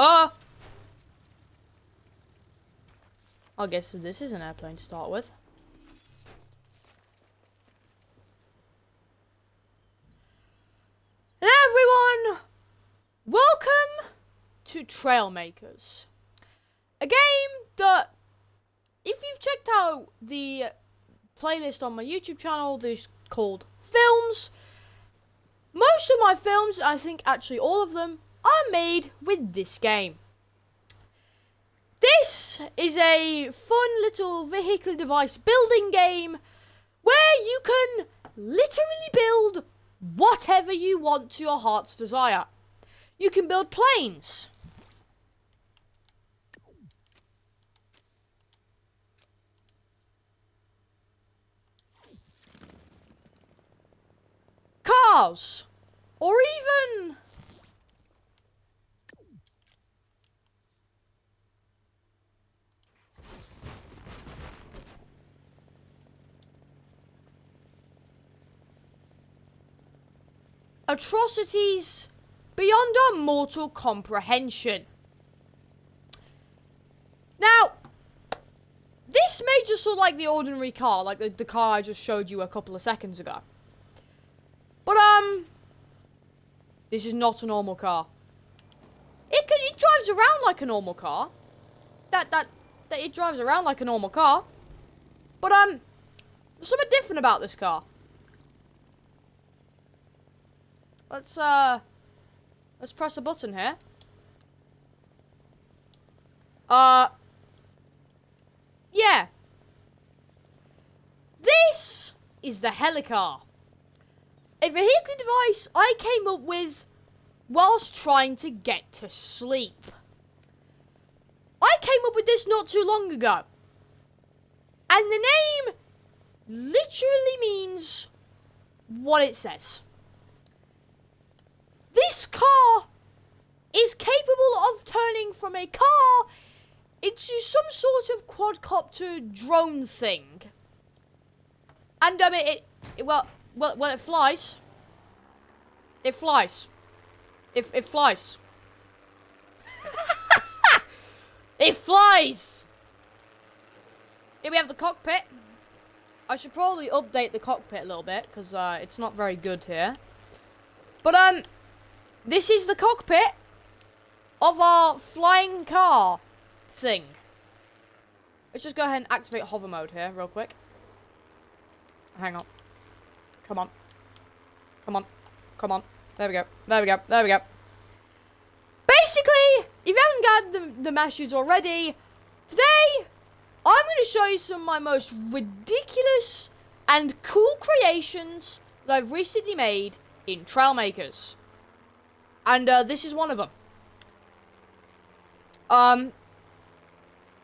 Oh! I guess this is an airplane to start with. Hello everyone! Welcome to Trailmakers. A game that, if you've checked out the playlist on my YouTube channel, there's called Films. Most of my films, I think actually all of them, are made with this game. This is a fun little vehicle device building game where you can literally build whatever you want to your heart's desire. You can build planes. Cars. Or even atrocities beyond our mortal comprehension. Now, this may just look like the ordinary car, like the car I just showed you a couple of seconds ago. But, this is not a normal car. It drives around like a normal car. That it drives around like a normal car. But, there's something different about this car. Let's press a button here. Yeah. This is the helic-car. A vehicle device I came up with whilst trying to get to sleep. I came up with this not too long ago. And the name literally means what it says. This car is capable of turning from a car into some sort of quadcopter drone thing. And well, it flies. It flies. It flies. It flies! Here we have the cockpit. I should probably update the cockpit a little bit, because it's not very good here. But, this is the cockpit of our flying car thing. Let's just go ahead and activate hover mode here real quick. Hang on. Come on. Come on. Come on. There we go. There we go. There we go. Basically, if you haven't got the message already, today, I'm going to show you some of my most ridiculous and cool creations that I've recently made in Trailmakers. And, this is one of them.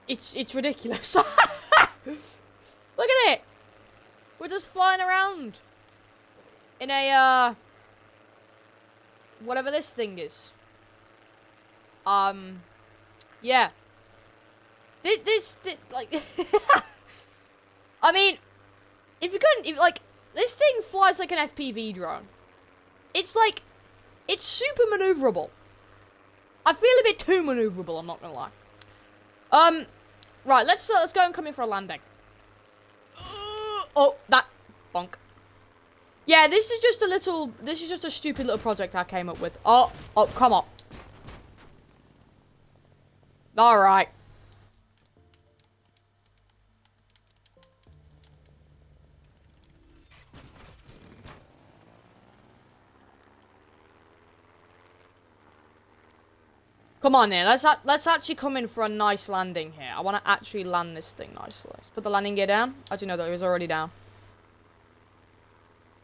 It's ridiculous. Look at it! We're just flying around. In a, whatever this thing is. Yeah. This like... I mean, this thing flies like an FPV drone. It's like... It's super maneuverable. I feel a bit too maneuverable, I'm not gonna lie. Right, let's go and come in for a landing. Oh, that bonk. Yeah, this is just a stupid little project I came up with. Oh, come on. Alright. Come on here, let's actually come in for a nice landing here. I want to actually land this thing nicely. Let's put the landing gear down. As you know, that it was already down.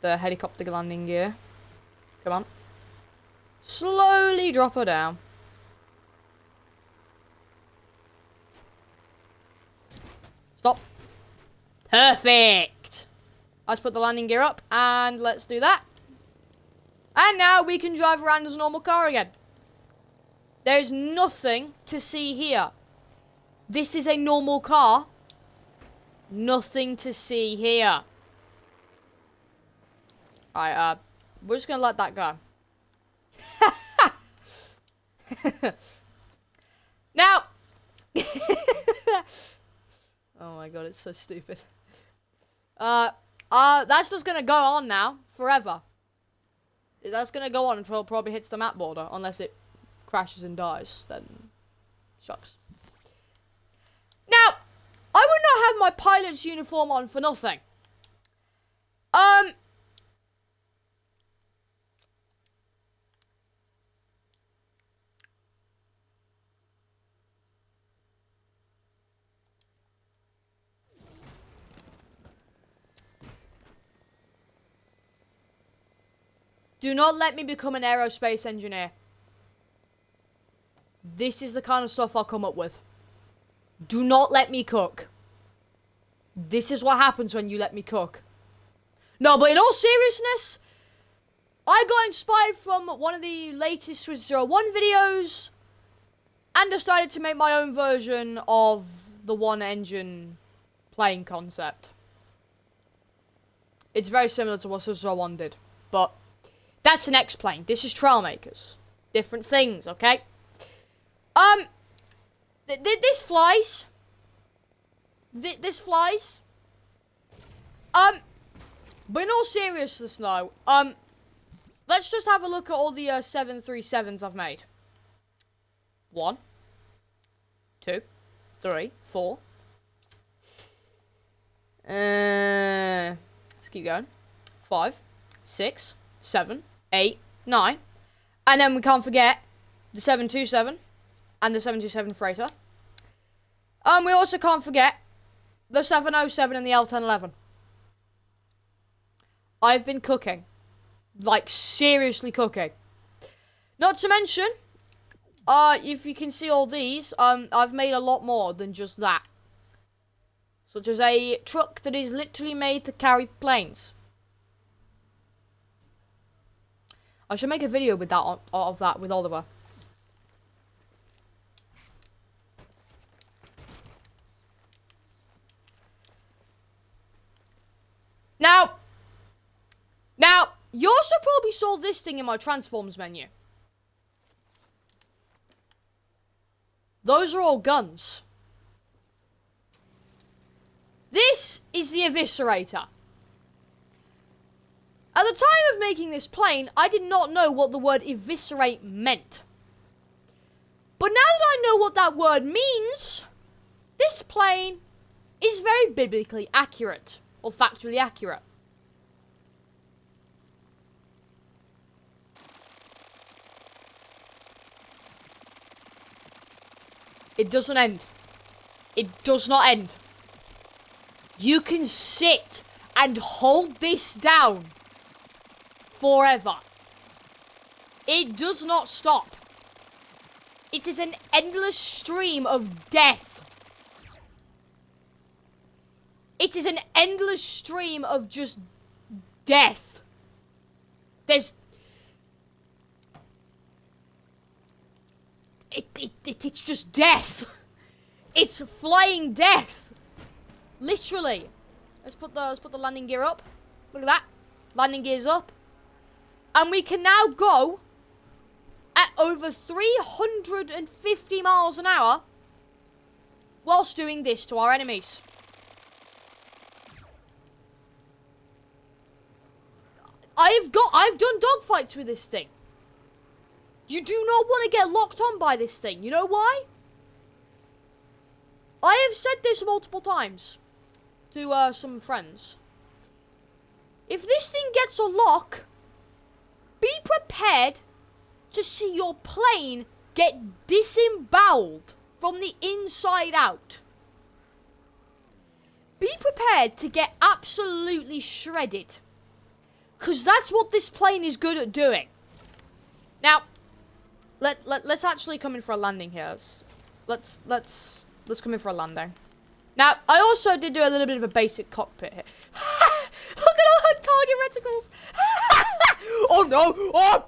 The helicopter landing gear. Come on. Slowly drop her down. Stop. Perfect. Let's put the landing gear up, and let's do that. And now we can drive around as a normal car again. There's nothing to see here. This is a normal car. Nothing to see here. Alright, we're just gonna let that go. Now. Oh my god, it's so stupid. That's just gonna go on now forever. That's gonna go on until it probably hits the map border, unless it crashes and dies. Then, shucks. Now, I would not have my pilot's uniform on for nothing. Do not let me become an aerospace engineer. This is the kind of stuff I'll come up with. Do not let me cook. This is what happens when you let me cook. No, but in all seriousness, I got inspired from one of the latest Swiss 01 videos and decided to make my own version of the one-engine plane concept. It's very similar to what Swiss 01 did, but that's an X-plane. This is Trailmakers. Different things, okay? This flies. This flies. But in all seriousness now, let's just have a look at all the 737s I've made. 1, 2, 3, 4. Let's keep going. 5, 6, 7, 8, 9. And then we can't forget the 727 and the 727 freighter. We also can't forget the 707 and the L1011. I've been cooking. Like, seriously cooking. Not to mention, if you can see all these, I've made a lot more than just that. Such as a truck that is literally made to carry planes. I should make a video with that of that with Oliver. Now, you also probably saw this thing in my transforms menu. Those are all guns. This is the Eviscerator. At the time of making this plane, I did not know what the word eviscerate meant. But now that I know what that word means, this plane is very biblically accurate, or factually accurate. It doesn't end. It does not end. You can sit and hold this down forever. It does not stop. It is an endless stream of death. It is an endless stream of just death. It's just death. It's flying death. Literally. Let's put the landing gear up. Look at that. Landing gear's up. And we can now go at over 350 miles an hour whilst doing this to our enemies. I've done dogfights with this thing. You do not want to get locked on by this thing. You know why? I have said this multiple times to some friends. If this thing gets a lock, be prepared to see your plane get disemboweled from the inside out. Be prepared to get absolutely shredded. Because that's what this plane is good at doing. Now, let's actually come in for a landing here. Let's come in for a landing. Now, I also did do a little bit of a basic cockpit here. Look at all her target reticles. Oh no! Oh!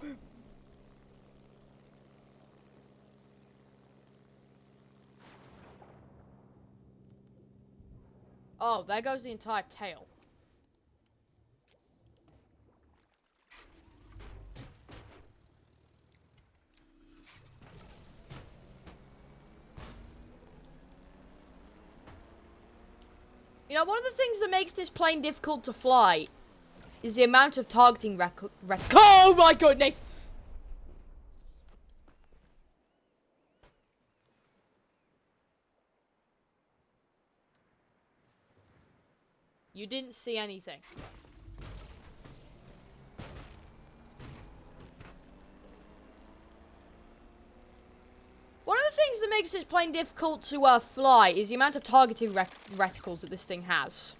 Oh, there goes the entire tail. You know, one of the things that makes this plane difficult to fly is the amount of targeting Oh my goodness! You didn't see anything. One of the things that makes this plane difficult to fly is the amount of targeting reticles that this thing has.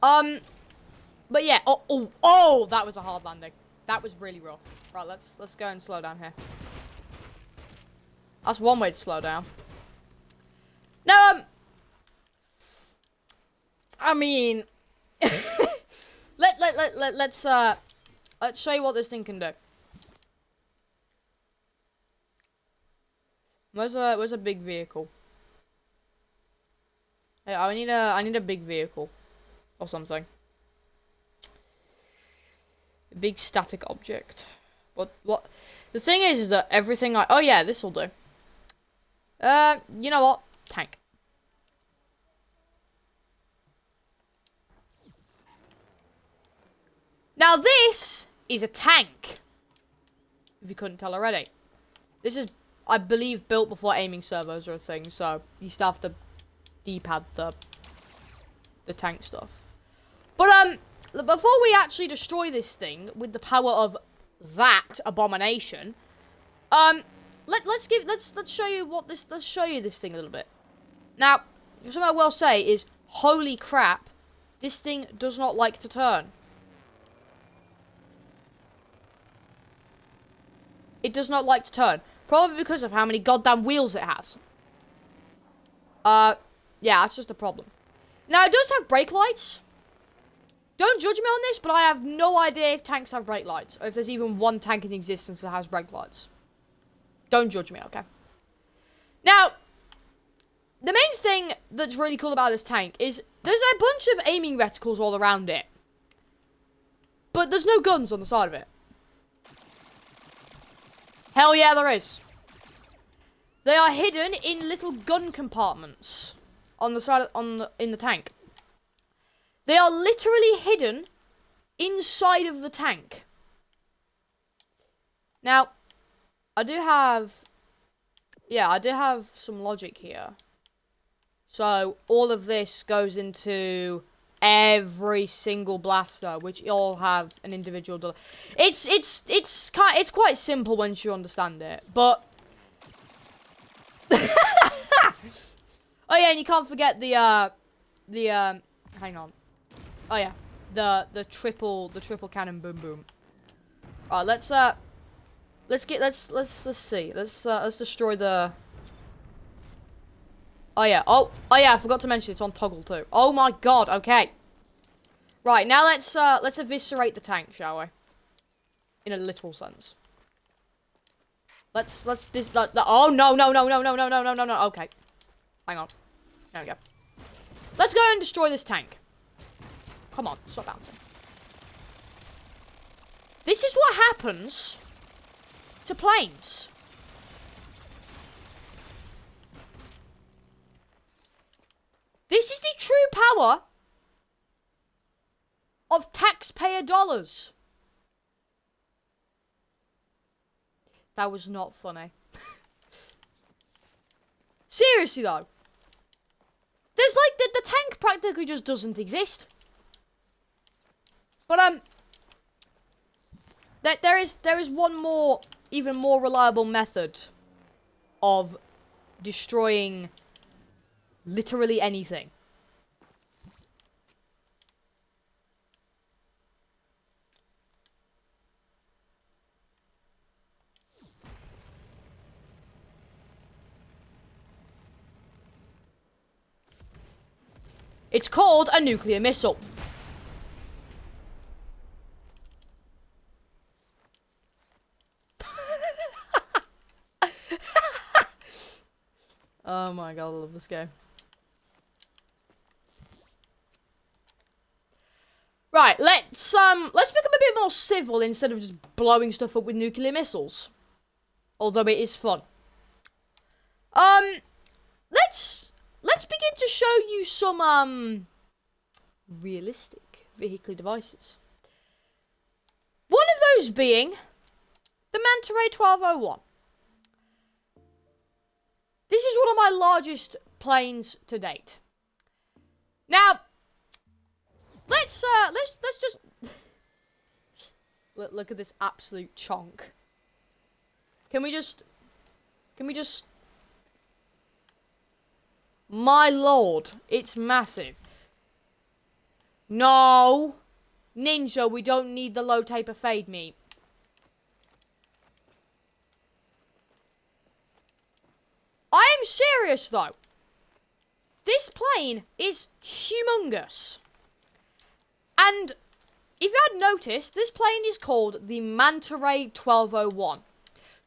But yeah, oh, that was a hard landing. That was really rough. Right, let's go and slow down here. That's one way to slow down. Now, I mean, let's show you what this thing can do. Where's a big vehicle? Hey, I need a big vehicle or something. A big static object. What? The thing is that everything oh yeah, this will do. You know what? Tank. Now this is a tank. If you couldn't tell already. This is, I believe, built before aiming servos are a thing, so you still have to D-pad the tank stuff. But before we actually destroy this thing with the power of that abomination, let's show you this thing a little bit. Now, something I will say is, holy crap, this thing does not like to turn. It does not like to turn. Probably because of how many goddamn wheels it has. Yeah, that's just a problem. Now, it does have brake lights. Don't judge me on this, but I have no idea if tanks have brake lights. Or if there's even one tank in existence that has brake lights. Don't judge me, okay? Now, the main thing that's really cool about this tank is there's a bunch of aiming reticles all around it. But there's no guns on the side of it. Hell yeah, there is. They are hidden in little gun compartments on the side in the tank. They are literally hidden inside of the tank. Now, I do have some logic here. So all of this goes into every single blaster, which all have an individual. It's quite simple once you understand it, but oh yeah, and you can't forget the hang on. Oh yeah, the triple cannon boom boom. All right, let's see. Let's destroy the. Oh yeah, I forgot to mention it's on toggle too. Oh my god, okay. Right, now let's eviscerate the tank, shall we? In a literal sense. Oh no. Okay. Hang on. There we go. Let's go and destroy this tank. Come on, stop bouncing. This is what happens to planes. This is the true power of taxpayer dollars. That was not funny. Seriously though. There's like, the tank practically just doesn't exist. But, there is one more, even more reliable method of destroying literally anything. It's called a nuclear missile. Oh my god, I love this game. Right, let's become a bit more civil instead of just blowing stuff up with nuclear missiles. Although it is fun. Let's begin to to show you some, realistic vehicular devices. One of those being the Manta Ray 1201. This is one of my largest planes to date. Now, let's just look at this absolute chunk. Can we just my lord, it's massive. No, Ninja, we don't need the low taper fade meat. I am serious though. This plane is humongous. And if you had noticed, this plane is called the Manta Ray 1201.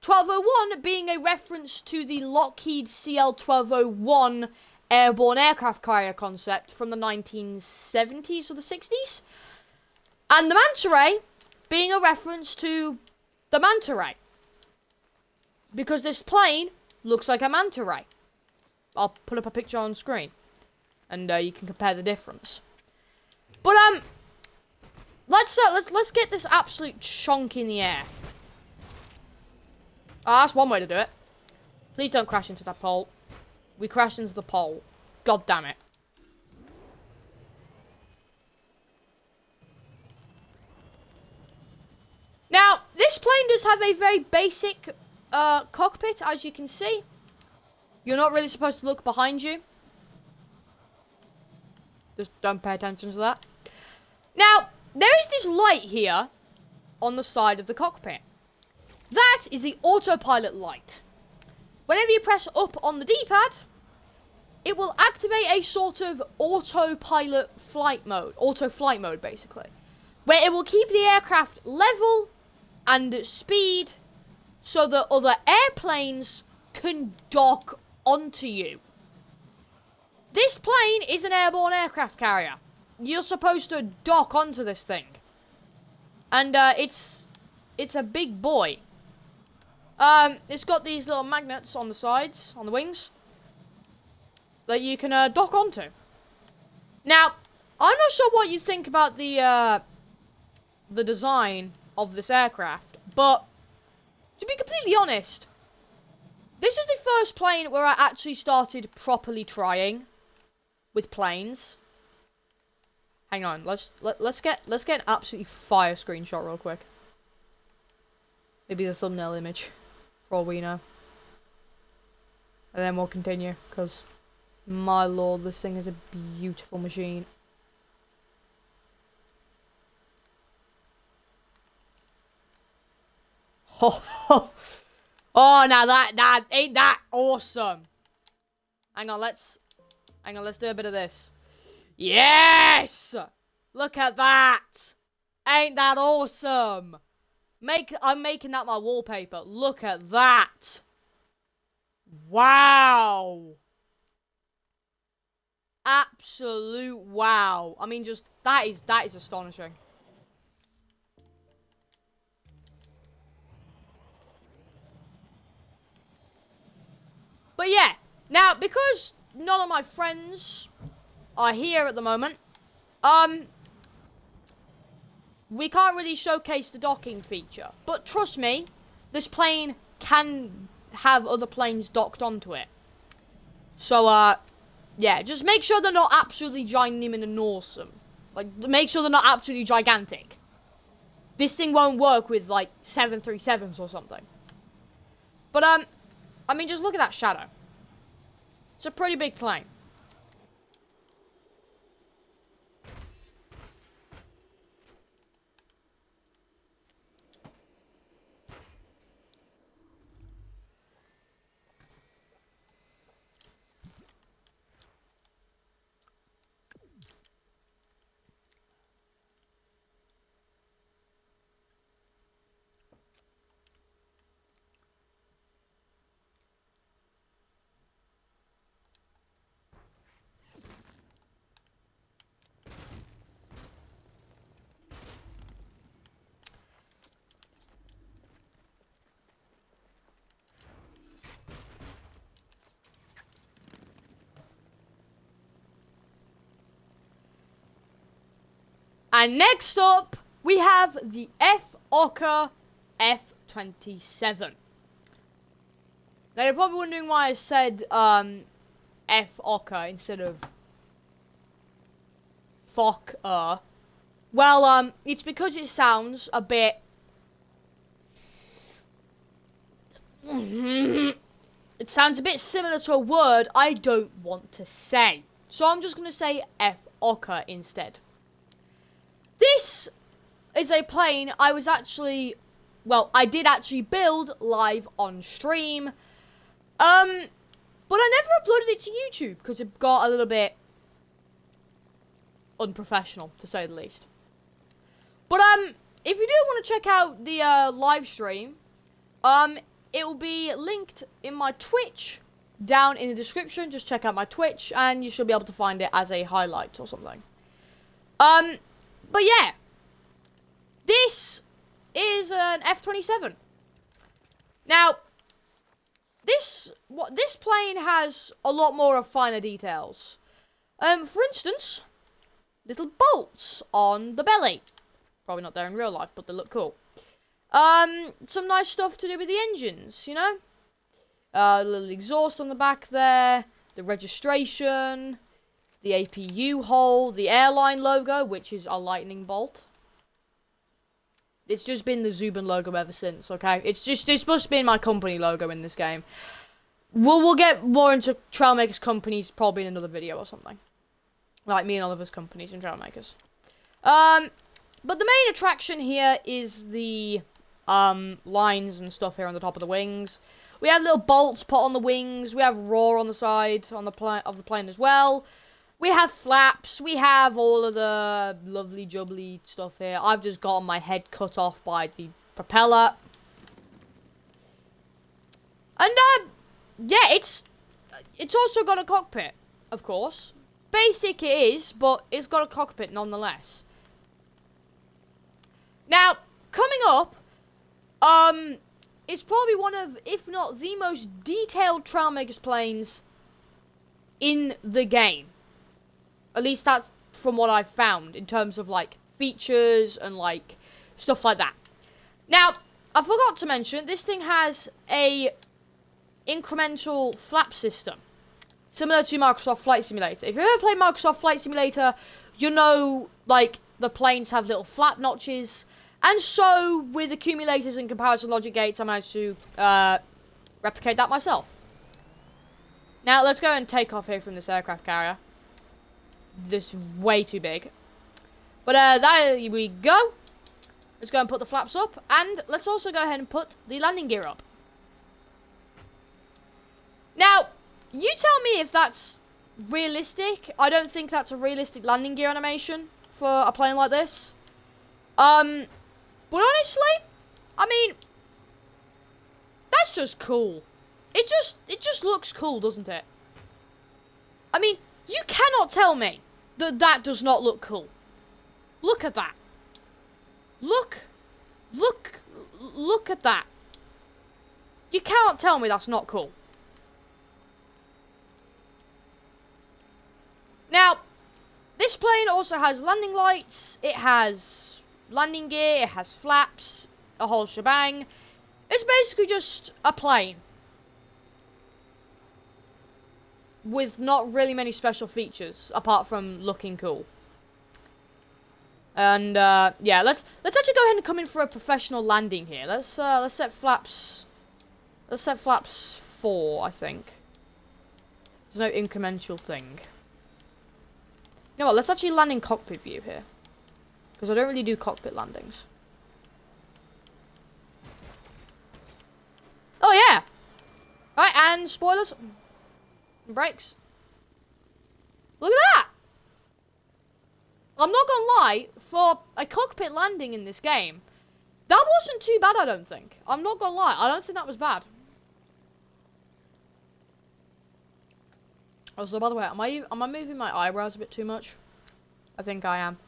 1201 being a reference to the Lockheed CL-1201 airborne aircraft carrier concept from the 1970s or the 60s. And the Manta Ray being a reference to the Manta Ray. Because this plane looks like a Manta Ray. I'll put up a picture on screen. And you can compare the difference. But, let's get this absolute chunk in the air. That's one way to do it. Please don't crash into that pole. We crashed into the pole. God damn it. Now, this plane does have a very basic cockpit, as you can see. You're not really supposed to look behind you. Just don't pay attention to that. Now, there is this light here on the side of the cockpit. That is the autopilot light. Whenever you press up on the D-pad, it will activate a sort of autopilot flight mode, auto flight mode basically, where it will keep the aircraft level and speed so that other airplanes can dock onto you. This plane is an airborne aircraft carrier. You're supposed to dock onto this thing. And it's a big boy. It's got these little magnets on the sides, on the wings, that you can dock onto. Now, I'm not sure what you think about the design of this aircraft, but to be completely honest, this is the first plane where I actually started properly trying with planes. Hang on, let's get an absolutely fire screenshot real quick. Maybe the thumbnail image, for all we know. And then we'll continue, because, my lord, this thing is a beautiful machine. Oh, now that ain't that awesome. Hang on, let's do a bit of this. Yes! Look at that! Ain't that awesome? I'm making that my wallpaper. Look at that! Wow! Absolute wow. I mean, just, that is astonishing. But yeah, now, because none of my friends are here at the moment, we can't really showcase the docking feature. But trust me, this plane can have other planes docked onto it. So, yeah, just make sure they're not absolutely ginormous and awesome. Like, make sure they're not absolutely gigantic. This thing won't work with, like, 737s or something. But, I mean, just look at that shadow. It's a pretty big plane. And next up, we have the UNCUT F27. Now, you're probably wondering why I said, F-ocker instead of Fokker. Well, it's because it sounds a bit... it sounds a bit similar to a word I don't want to say. So I'm just going to say F-ocker instead. This is a plane I was actually... Well, I did actually build live on stream. But I never uploaded it to YouTube because it got a little bit unprofessional, to say the least. But, if you do want to check out the, live stream, it will be linked in my Twitch down in the description. Just check out my Twitch and you should be able to find it as a highlight or something. But yeah. This is an F-27. Now, this plane has a lot more of finer details. For instance, little bolts on the belly. Probably not there in real life, but they look cool. Some nice stuff to do with the engines, you know? A little exhaust on the back there, the registration, the APU hole, the airline logo, which is a lightning bolt. It's just been the Zuben logo ever since, okay? It's supposed to be my company logo in this game. We'll get more into Trailmakers companies probably in another video or something. Like me and Oliver's companies in Trailmakers. But the main attraction here is the lines and stuff here on the top of the wings. We have little bolts put on the wings. We have roar on the side on the plane as well. We have flaps. We have all of the lovely jubbly stuff here. I've just gotten my head cut off by the propeller. And, yeah, it's also got a cockpit, of course. Basic it is, but it's got a cockpit nonetheless. Now, coming up, it's probably one of, if not the most detailed Trailmakers planes in the game. At least that's from what I've found in terms of, like, features and, like, stuff like that. Now, I forgot to mention, this thing has a incremental flap system. Similar to Microsoft Flight Simulator. If you've ever played Microsoft Flight Simulator, you know, like, the planes have little flap notches. And so, with accumulators and comparison logic gates, I managed to replicate that myself. Now, let's go and take off here from this aircraft carrier. This is way too big. But there we go. Let's go and put the flaps up. And let's also go ahead and put the landing gear up. Now, you tell me if that's realistic. I don't think that's a realistic landing gear animation for a plane like this. But honestly, I mean, that's just cool. It just looks cool, doesn't it? I mean, you cannot tell me that that does not look cool. Look at that. Look at that. You cannot tell me that's not cool. Now, this plane also has landing lights, it has landing gear, it has flaps, a whole shebang. It's basically just a plane. With not really many special features, apart from looking cool. And, yeah, let's actually go ahead and come in for a professional landing here. Let's set flaps... Let's set flaps 4, I think. There's no incremental thing. You know what, let's actually land in cockpit view here. Because I don't really do cockpit landings. Oh, yeah! Right, and spoilers. And brakes. Look at that! I'm not gonna lie, for a cockpit landing in this game, that wasn't too bad, I don't think. I'm not gonna lie, I don't think that was bad. Also, by the way, am I moving my eyebrows a bit too much? I think I am.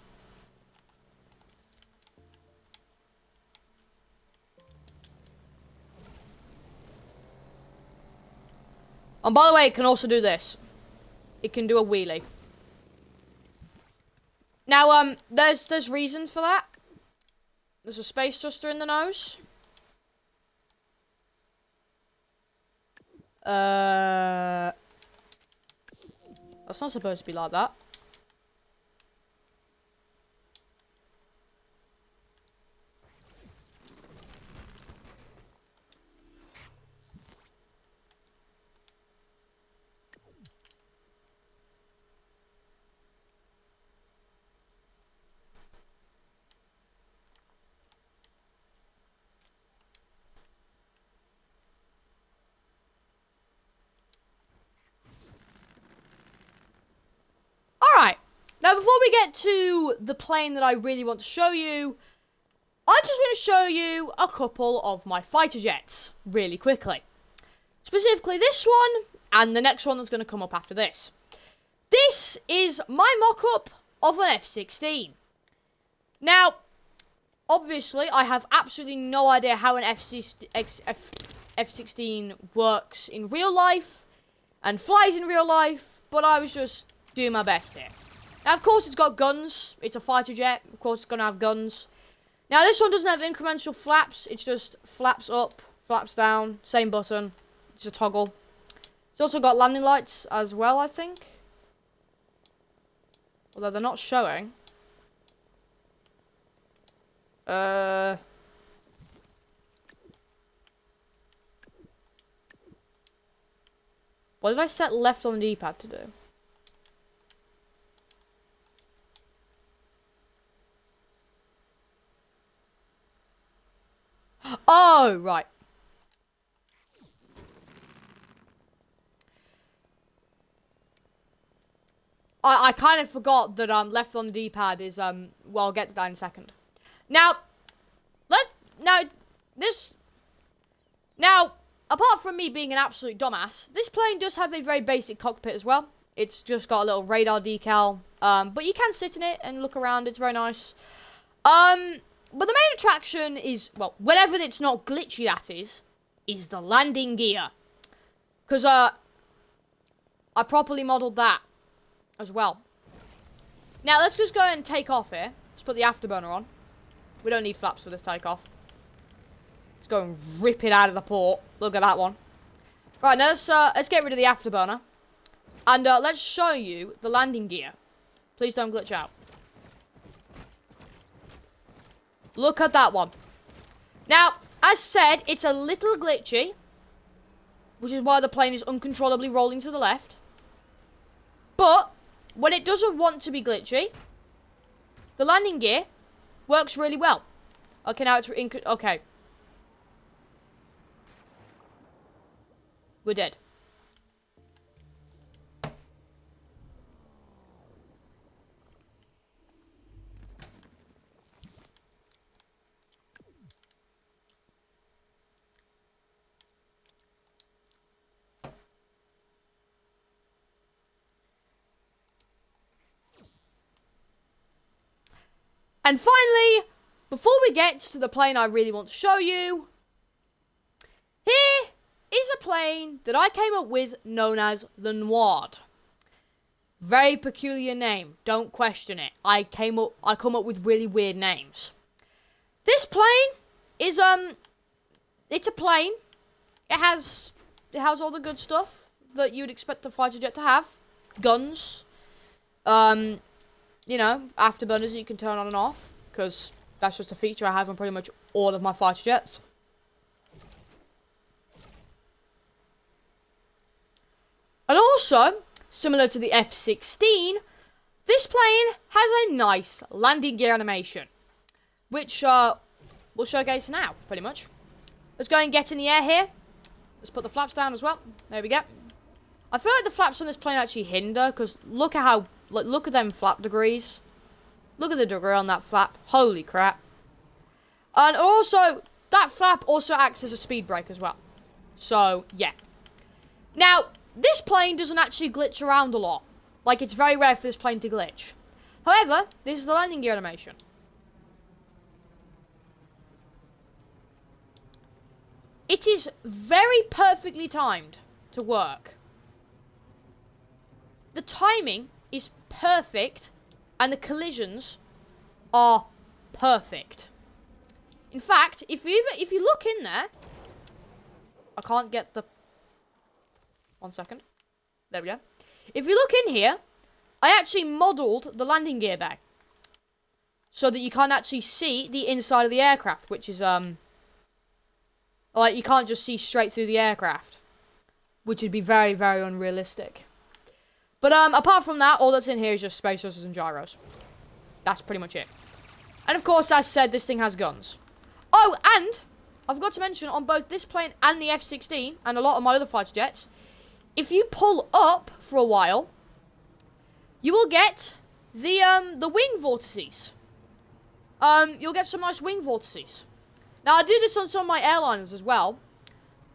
And by the way, it can also do this. It can do a wheelie. Now, there's reasons for that. There's a space thruster in the nose. That's not supposed to be like that. Alright, now before we get to the plane that I really want to show you, I just want to show you a couple of my fighter jets, really quickly. Specifically this one, and the next one that's going to come up after this. This is my mock-up of an F-16. Now, obviously, I have absolutely no idea how an F-16 works in real life, and flies in real life, but I was just doing my best here. Now, of course, it's got guns. It's a fighter jet. Of course, it's going to have guns. Now, this one doesn't have incremental flaps. It's just flaps up, flaps down, same button. It's a toggle. It's also got landing lights as well, I think. Although they're not showing. What did I set left on the D-pad to do? Oh, right. I kind of forgot that left on the D-pad is well, I'll get to that in a second. Now, apart from me being an absolute dumbass, this plane does have a very basic cockpit as well. It's just got a little radar decal, but you can sit in it and look around. It's very nice. But the main attraction is, well, whenever it's not glitchy, that is the landing gear. Because, I properly modeled that as well. Now, let's just go ahead and take off here. Let's put the afterburner on. We don't need flaps for this takeoff. Let's go and rip it out of the port. Look at that one. Right, now let's get rid of the afterburner. And, let's show you the landing gear. Please don't glitch out. Look at that one. Now, as said, it's a little glitchy, which is why the plane is uncontrollably rolling to the left. But when it doesn't want to be glitchy, the landing gear works really well. Okay, now it's okay. We're dead. And finally, before we get to the plane I really want to show you, here is a plane that I came up with known as the Noir. Very peculiar name, don't question it. I come up with really weird names. This plane is it's a plane. It has all the good stuff that you'd expect a fighter jet to have. Guns. You know, afterburners that you can turn on and off, because that's just a feature I have on pretty much all of my fighter jets. And also, similar to the F-16, this plane has a nice landing gear animation, which we'll showcase now, pretty much. Let's go and get in the air here. Let's put the flaps down as well. There we go. I feel like the flaps on this plane actually hinder, because look at how... look at them flap degrees. Look at the degree on that flap. Holy crap. And also, that flap also acts as a speed brake as well. So, yeah. Now, this plane doesn't actually glitch around a lot. Like, it's very rare for this plane to glitch. However, this is the landing gear animation. It is very perfectly timed to work. The timing is perfect, and the collisions are perfect. In fact, if you look in there, I can't get the... 1 second. There we go. If you look in here, I actually modelled the landing gear bay, so that you can't actually see the inside of the aircraft, which is, like, you can't just see straight through the aircraft, which would be very, very unrealistic. But, apart from that, all that's in here is just space thrusters and gyros. That's pretty much it. And, of course, as said, this thing has guns. Oh, and I forgot to mention, on both this plane and the F-16, and a lot of my other fighter jets, if you pull up for a while, you will get the wing vortices. You'll get some nice wing vortices. Now, I do this on some of my airliners as well,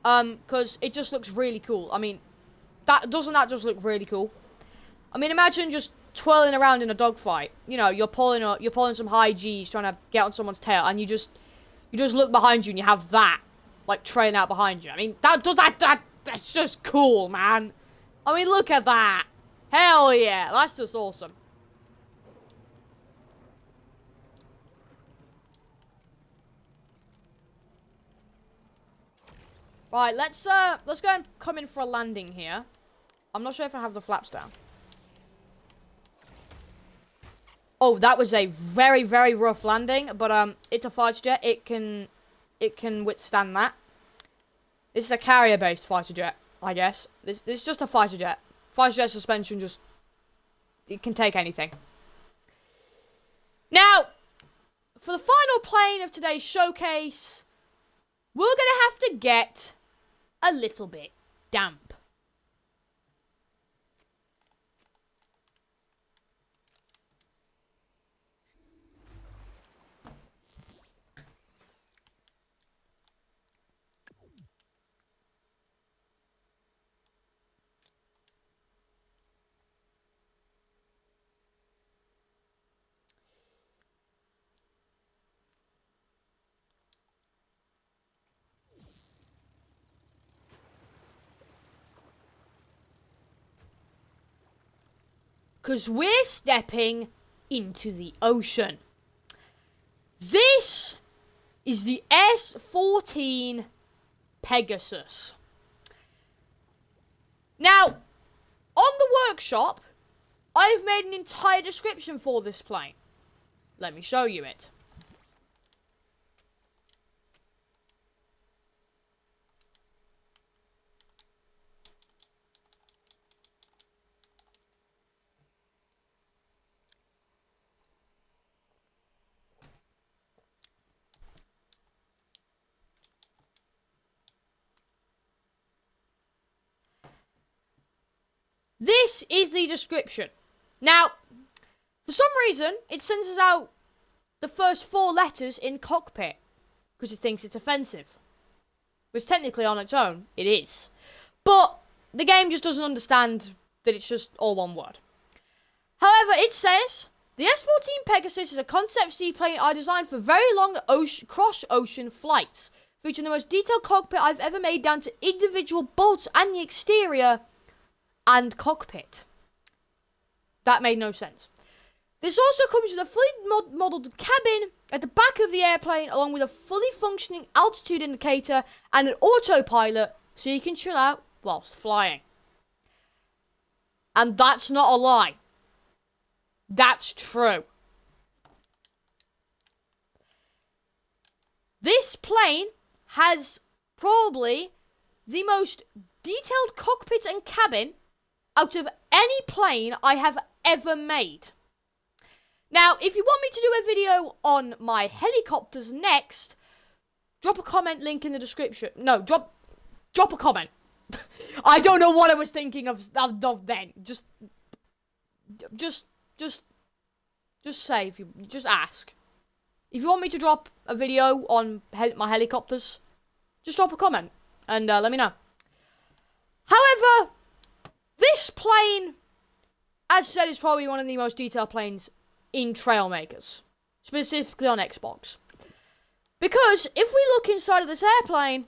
because it just looks really cool. I mean, doesn't that just look really cool? I mean, imagine just twirling around in a dogfight. You know, you're pulling some high G's, trying to get on someone's tail, and you just look behind you and you have that, like, trailing out behind you. I mean, that's just cool, man. I mean, look at that. Hell yeah, that's just awesome. Right, let's go and come in for a landing here. I'm not sure if I have the flaps down. Oh, that was a very, very rough landing, but it's a fighter jet. It can withstand that. This is a carrier-based fighter jet, I guess. This is just a fighter jet. Fighter jet suspension it can take anything. Now, for the final plane of today's showcase, we're gonna have to get a little bit damp. Because we're stepping into the ocean. This is the S14 Pegasus. Now, on the workshop, I've made an entire description for this plane. Let me show you it. This is the description. Now, for some reason, it censors out the first 4 letters in cockpit because it thinks it's offensive. Which technically on its own, it is. But the game just doesn't understand that it's just all one word. However, it says, the S14 Pegasus is a concept seaplane I designed for very long cross-ocean flights, featuring the most detailed cockpit I've ever made down to individual bolts and the exterior and cockpit. That made no sense. This also comes with a fully modelled cabin at the back of the airplane, along with a fully functioning altitude indicator and an autopilot, so you can chill out whilst flying. And that's not a lie. That's true. This plane has probably the most detailed cockpit and cabin out of any plane I have ever made. Now, if you want me to do a video on my helicopters next, drop a comment link in the description. No, drop a comment. I don't know what I was thinking of then. Just say, if you just ask. If you want me to drop a video on my helicopters, just drop a comment and let me know. However, this plane, as said, is probably one of the most detailed planes in Trailmakers, specifically on Xbox. Because if we look inside of this airplane,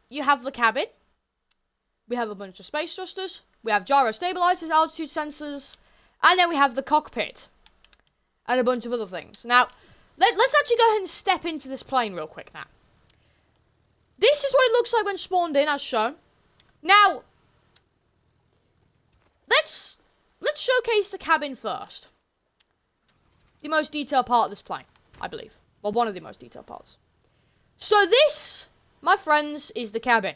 you have the cabin, we have a bunch of space thrusters, we have gyro stabilizers, altitude sensors, And then we have the cockpit. And a bunch of other things. Now, let's actually go ahead and step into this plane real quick now. This is what it looks like when spawned in, as shown. Now, let's showcase the cabin first. The most detailed part of this plane, I believe. Well, one of the most detailed parts. So this, my friends, is the cabin.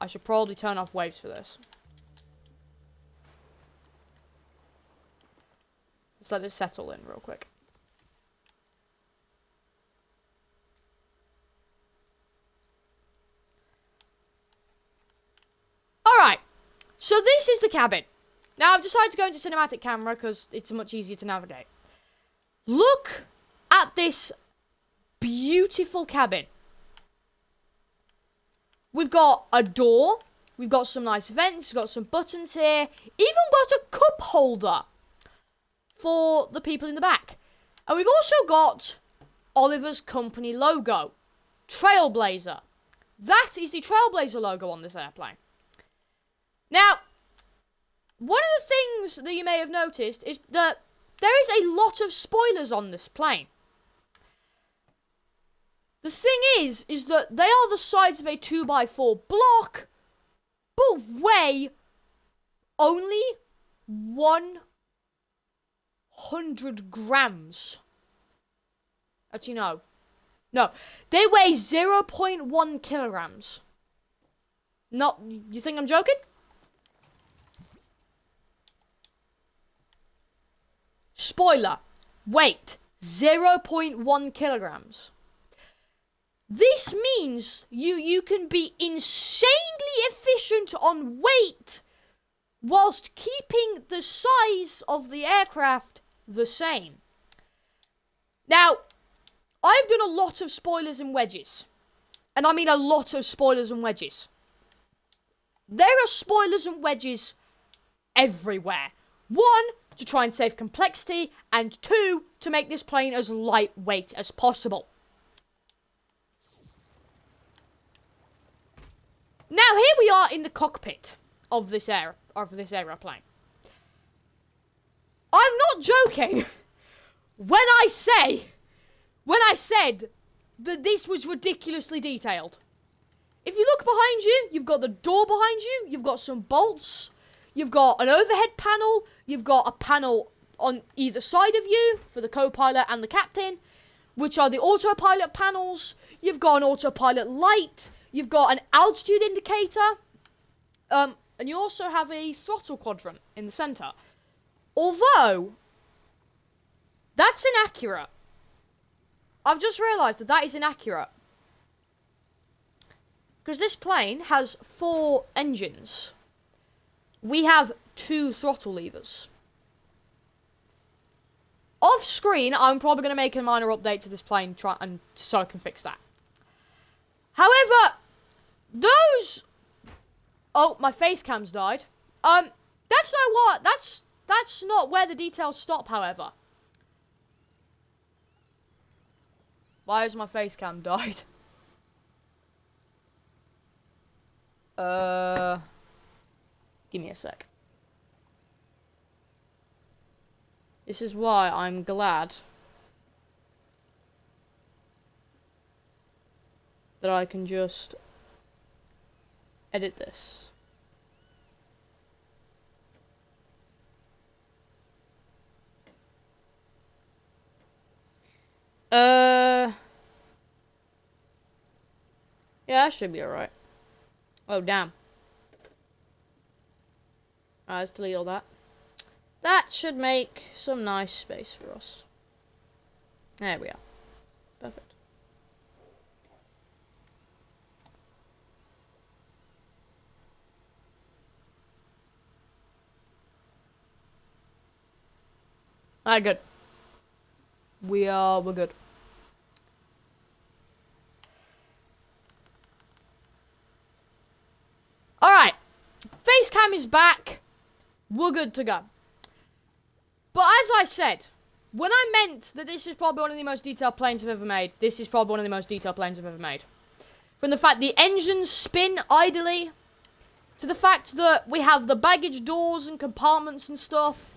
I should probably turn off waves for this. Let's let this settle in real quick. Alright, so this is the cabin. Now, I've decided to go into cinematic camera because it's much easier to navigate. Look at this beautiful cabin. We've got a door. We've got some nice vents. We've got some buttons here. Even got a cup holder for the people in the back. And we've also got Oliver's company logo. Trailblazer. That is the Trailblazer logo on this airplane. Now, one of the things that you may have noticed is that there is a lot of spoilers on this plane. The thing is that they are the size of a 2x4 block, but weigh only 100 grams. Actually, no. No, they weigh 0.1 kilograms. Not, you think I'm joking? Spoiler, weight, 0.1 kilograms. This means you can be insanely efficient on weight whilst keeping the size of the aircraft the same. Now, I've done a lot of spoilers and wedges. And I mean a lot of spoilers and wedges. There are spoilers and wedges everywhere. One, to try and save complexity, and two, to make this plane as lightweight as possible. Now, here we are in the cockpit of this aeroplane. I'm not joking when I said that this was ridiculously detailed. If you look behind you, you've got the door behind you, you've got some bolts, you've got an overhead panel, you've got a panel on either side of you for the co-pilot and the captain, which are the autopilot panels. You've got an autopilot light, you've got an altitude indicator, and you also have a throttle quadrant in the center. Although, that's inaccurate. I've just realised that is inaccurate. Because this plane has 4 engines. We have 2 throttle levers. Off screen, I'm probably going to make a minor update to this plane so I can fix that. However, those... Oh, my face cam's died. That's not where the details stop, however. Why has my face cam died? Give me a sec. This is why I'm glad that I can just edit this. Yeah, that should be alright. Oh, damn. Alright, let's delete all that. That should make some nice space for us. There we are. Perfect. Alright, good. We're good. Alright. Facecam is back. We're good to go. But as I said, when I meant that this is probably one of the most detailed planes I've ever made, this is probably one of the most detailed planes I've ever made. From the fact the engines spin idly, to the fact that we have the baggage doors and compartments and stuff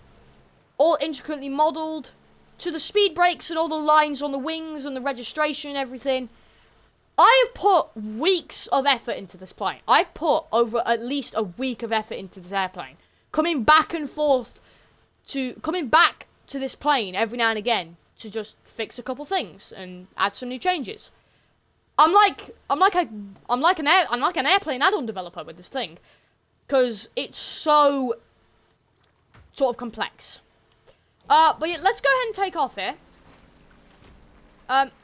all intricately modelled, to the speed brakes and all the lines on the wings and the registration and everything. I have put weeks of effort into this plane. I've put over at least a week of effort into this airplane. Coming back to this plane every now and again to just fix a couple things and add some new changes. I'm like an airplane add-on developer with this thing, because it's so sort of complex. But yeah, let's go ahead and take off here.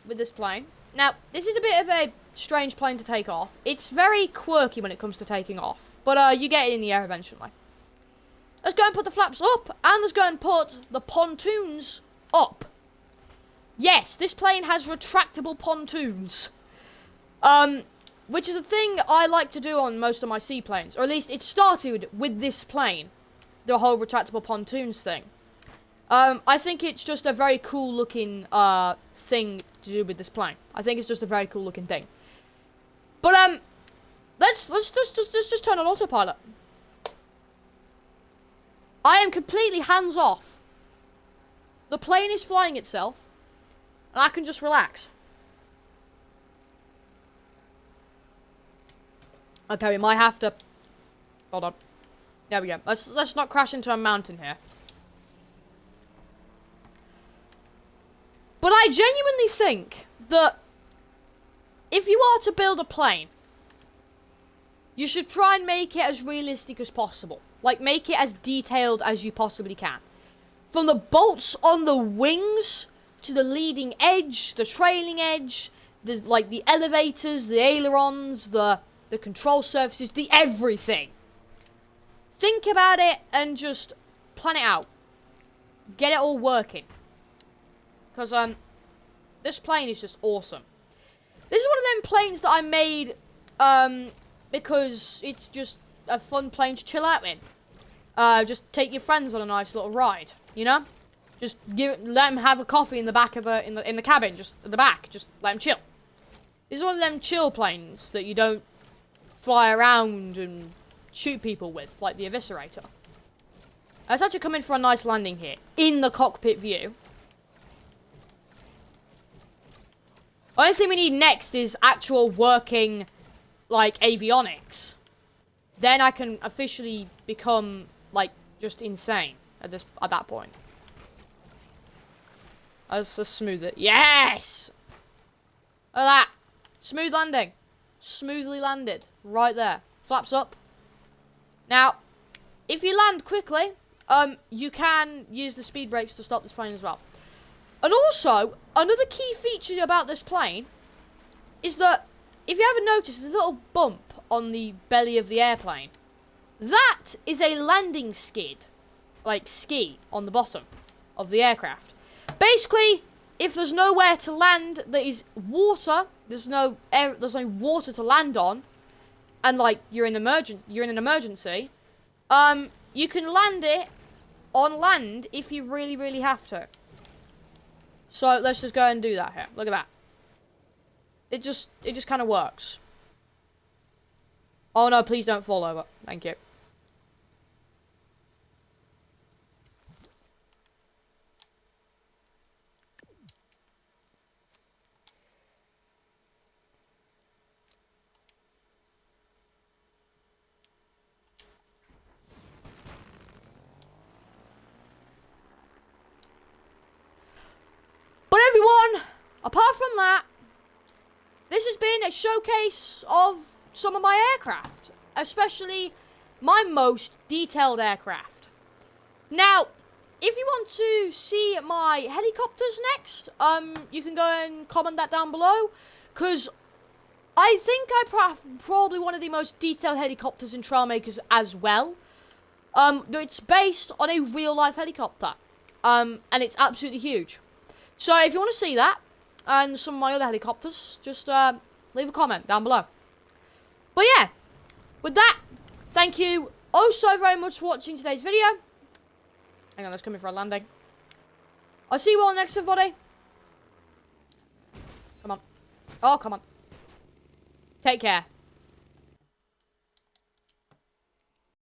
With this plane. Now, this is a bit of a strange plane to take off. It's very quirky when it comes to taking off, but you get it in the air eventually. Let's go and put the flaps up, and let's go and put the pontoons up. Yes, this plane has retractable pontoons. Which is a thing I like to do on most of my seaplanes, or at least it started with this plane, the whole retractable pontoons thing. I think it's just a very cool looking thing to do with this plane. I think it's just a very cool looking thing. But let's just turn on autopilot. I am completely hands off. The plane is flying itself, and I can just relax. Okay, we might have to. Hold on. There we go. Let's not crash into a mountain here. But I genuinely think that if you are to build a plane, you should try and make it as realistic as possible. Like, make it as detailed as you possibly can. From the bolts on the wings, to the leading edge, the trailing edge, the elevators, the ailerons, the control surfaces, the everything. Think about it and just plan it out. Get it all working. Because, this plane is just awesome. This is one of them planes that I made, because it's just a fun plane to chill out in. Just take your friends on a nice little ride, you know? Just let them have a coffee in the back of in the cabin, just at the back. Just let them chill. This is one of them chill planes that you don't fly around and shoot people with, like the Eviscerator. Let's actually come in for a nice landing here, in the cockpit view. Only thing we need next is actual working, like, avionics. Then I can officially become, like, just insane at that point. Let's smooth it. Yes! Look at that. Smooth landing. Smoothly landed. Right there. Flaps up. Now, if you land quickly, you can use the speed brakes to stop this plane as well. And also, another key feature about this plane is that, if you haven't noticed, there's a little bump on the belly of the airplane. That is a landing skid, like ski, on the bottom of the aircraft. Basically, if there's nowhere to land that is water, there's no water to land on, and like you're in an emergency, you can land it on land if you really, really have to. So let's just go and do that here. Look at that. It just kind of works. Oh no, please don't fall over. Thank you. But everyone, apart from that, this has been a showcase of some of my aircraft, especially my most detailed aircraft. Now, if you want to see my helicopters next, you can go and comment that down below, because I think I probably one of the most detailed helicopters in Trailmakers as well. It's based on a real-life helicopter, and it's absolutely huge. So if you want to see that, and some of my other helicopters, just leave a comment down below. But yeah, with that, thank you oh so very much for watching today's video. Hang on, let's come in for a landing. I'll see you all next, everybody. Come on. Oh, come on. Take care.